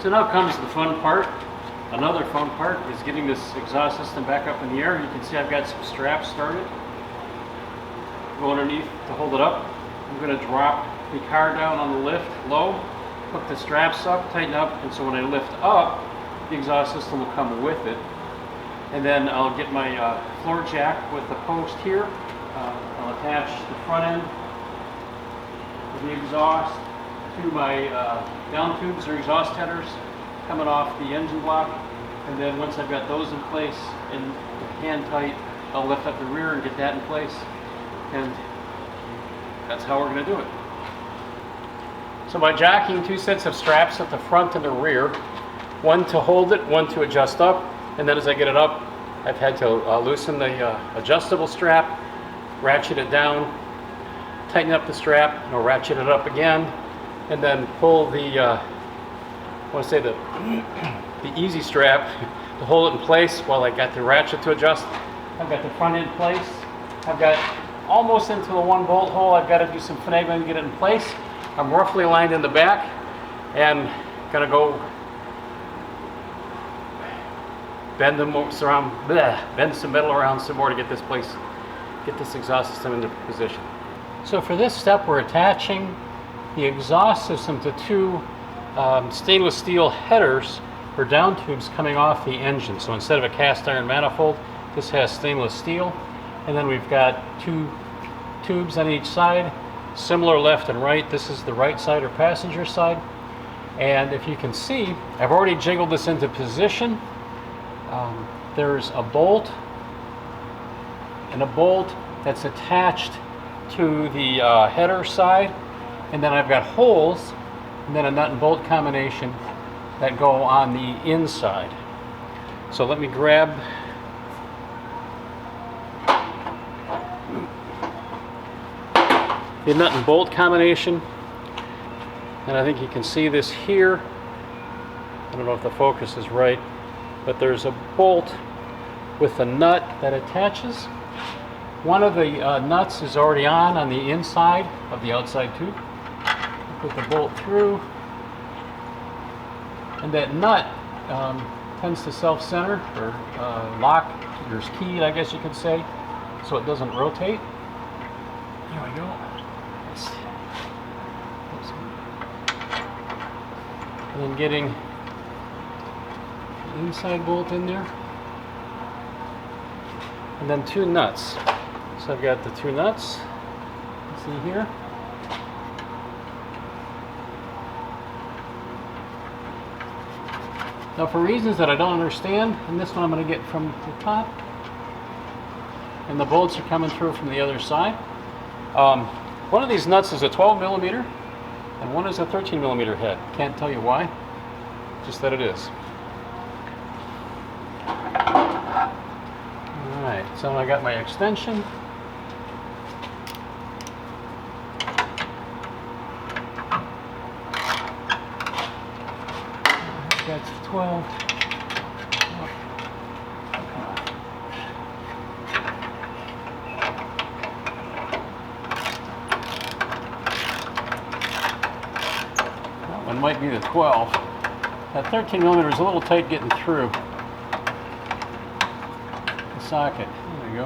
So now comes the fun part. Another fun part is getting this exhaust system back up in the air. You can see I've got some straps started. Go underneath to hold it up. I'm going to drop the car down on the lift low, hook the straps up, tighten up, and so when I lift up, the exhaust system will come with it. And then I'll get my floor jack with the post here. I'll attach the front end of the exhaust to my down tubes or exhaust headers coming off the engine block. And then once I've got those in place and hand tight, I'll lift up the rear and get that in place. And that's how we're going to do it. So by jockeying 2 sets of straps at the front and the rear, one to hold it, one to adjust up, and then as I get it up, I've had to loosen the adjustable strap, ratchet it down, tighten up the strap, and I'll ratchet it up again, and then pull the, I want to say the easy strap to hold it in place while I got the ratchet to adjust. I've got the front end place. I've got almost into the 1 bolt hole. I've got to do some finagling to get it in place. I'm roughly aligned in the back and gonna go bend some metal around some more to get this exhaust system into position. So for this step, we're attaching the exhaust system to 2 stainless steel headers or down tubes coming off the engine. So instead of a cast iron manifold, this has stainless steel. And then we've got 2 tubes on each side, similar left and right. This is the right side or passenger side. And if you can see, I've already jiggled this into position. There's a bolt and a bolt that's attached to the header side. And then I've got holes and then a nut and bolt combination that go on the inside. So let me grab the nut and bolt combination, and I think you can see this here. I don't know if the focus is right, but there's a bolt with a nut that attaches. One of the nuts is already on the inside of the outside tube. Put the bolt through, and that nut tends to self-center or lock, or is keyed, I guess you could say, so it doesn't rotate. There we go. And then getting the inside bolt in there, and then 2 nuts. So I've got the 2 nuts, you see here. Now for reasons that I don't understand, and this one I'm going to get from the top, and the bolts are coming through from the other side. One of these nuts is a 12 millimeter, and one is a 13 millimeter head. Can't tell you why, just that it is. Alright, so I got my extension. That's 12. That one might be the 12. That 13 millimeter is a little tight getting through the socket. There we go.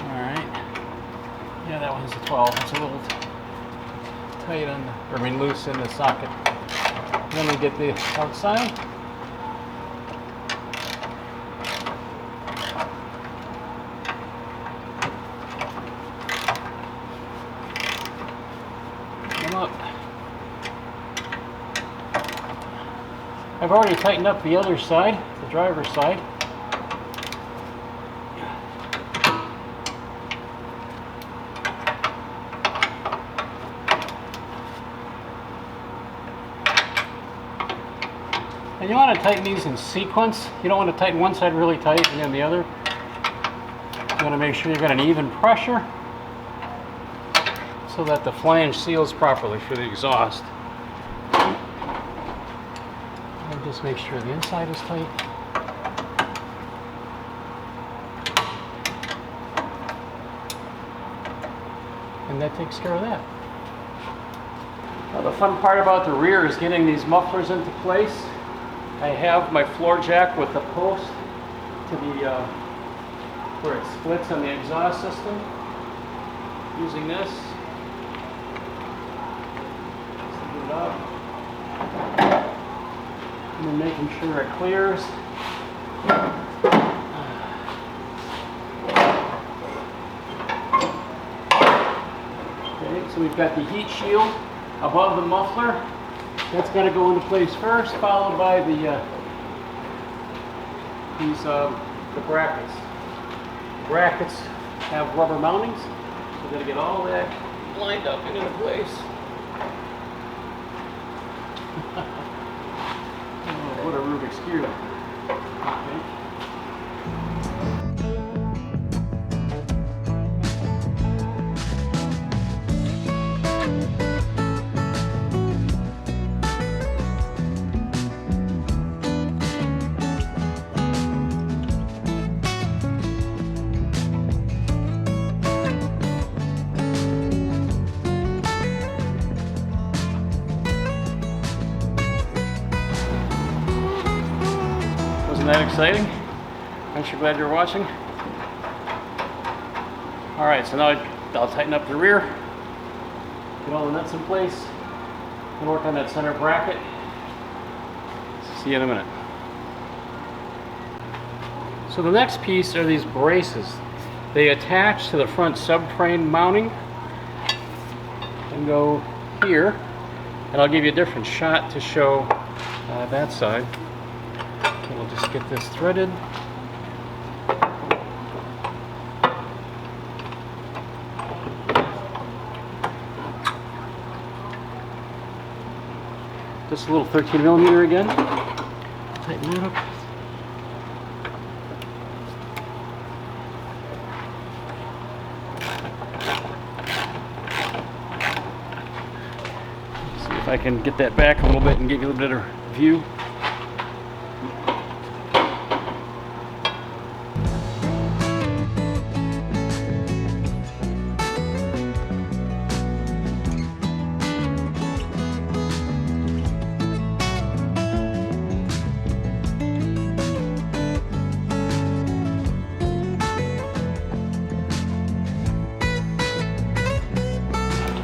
Alright. Yeah, that one's a 12. It's a little tight on the, or I mean loose in the socket. Then we get the outside. Come up. I've already tightened up the other side, the driver's side. And you want to tighten these in sequence. You don't want to tighten one side really tight and then the other. You want to make sure you've got an even pressure so that the flange seals properly for the exhaust. And just make sure the inside is tight. And And that takes care of that. Now the fun part about the rear is getting these mufflers into place. I have my floor jack with the post to the where it splits on the exhaust system. Using this. Just get it up. And then making sure it clears. Okay, so we've got the heat shield above the muffler. That's got to go into place first, followed by the brackets. The brackets have rubber mountings, so we're going to get all that lined up and into place. Oh, what a Rubik's Cube. Okay. Isn't that exciting? Aren't you glad you're watching? All right, so now I'll tighten up the rear, get all the nuts in place, and work on that center bracket. See you in a minute. So the next piece are these braces. They attach to the front subframe mounting and go here, and I'll give you a different shot to show that side. And we'll just get this threaded. Just a little 13mm again. Tighten that up. See if I can get that back a little bit and give you a little bit of view.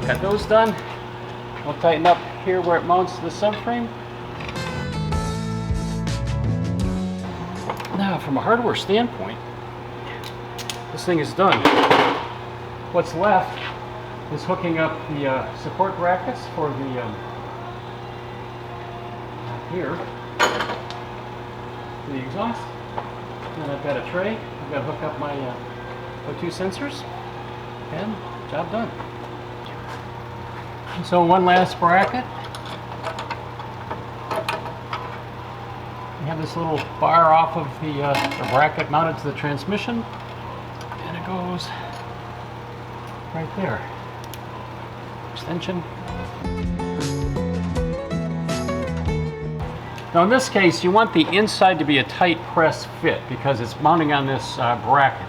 Got those done. We'll tighten up here where it mounts to the subframe. Now, from a hardware standpoint, this thing is done. What's left is hooking up the support brackets for the here, the exhaust. And I've got a tray. I've got to hook up my O2 sensors, and job done. So one last bracket. We have this little bar off of the bracket mounted to the transmission, and it goes right there. Extension. Now in this case, you want the inside to be a tight press fit because it's mounting on this bracket.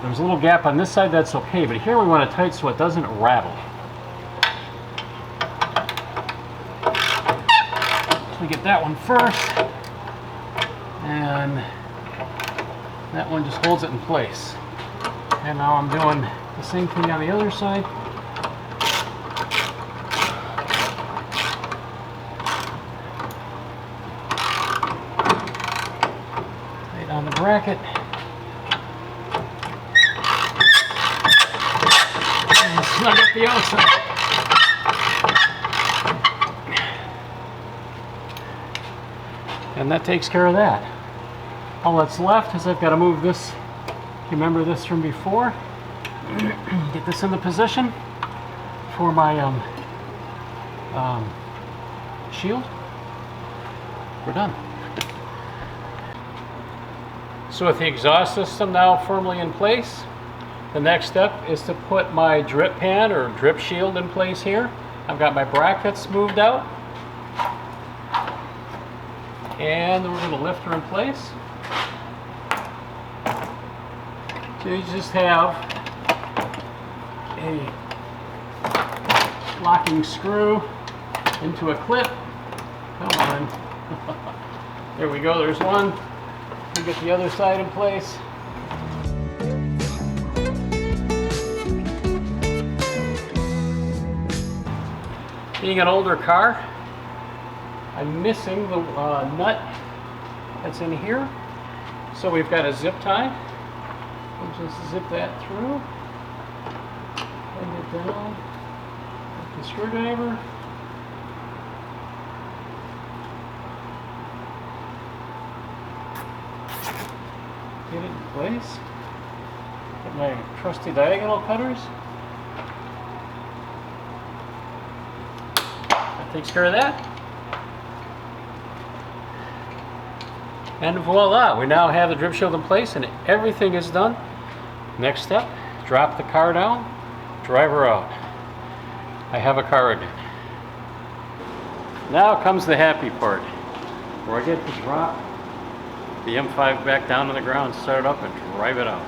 There's a little gap on this side, that's okay, but here we want it tight so it doesn't rattle. We get that one first, and that one just holds it in place. And now I'm doing the same thing on the other side. Tight on the bracket. And snug up the outside. And that takes care of that. All that's left is I've got to move this. You remember this from before? Get this in the position for my shield. We're done. So with the exhaust system now firmly in place, the next step is to put my drip pan or drip shield in place here. I've got my brackets moved out. And we're going to lift her in place. So you just have a locking screw into a clip. Come on. There we go, there's one. We get the other side in place. Being an older car, I'm missing the nut that's in here. So we've got a zip tie. We'll just zip that through. Bend it down with the screwdriver. Get it in place. Get my trusty diagonal cutters. That takes care of that. And voila, we now have the drip shield in place and everything is done. Next step, drop the car down, drive her out. I have a car again. Now comes the happy part, where I get to drop the M5 back down on the ground, start it up and drive it out.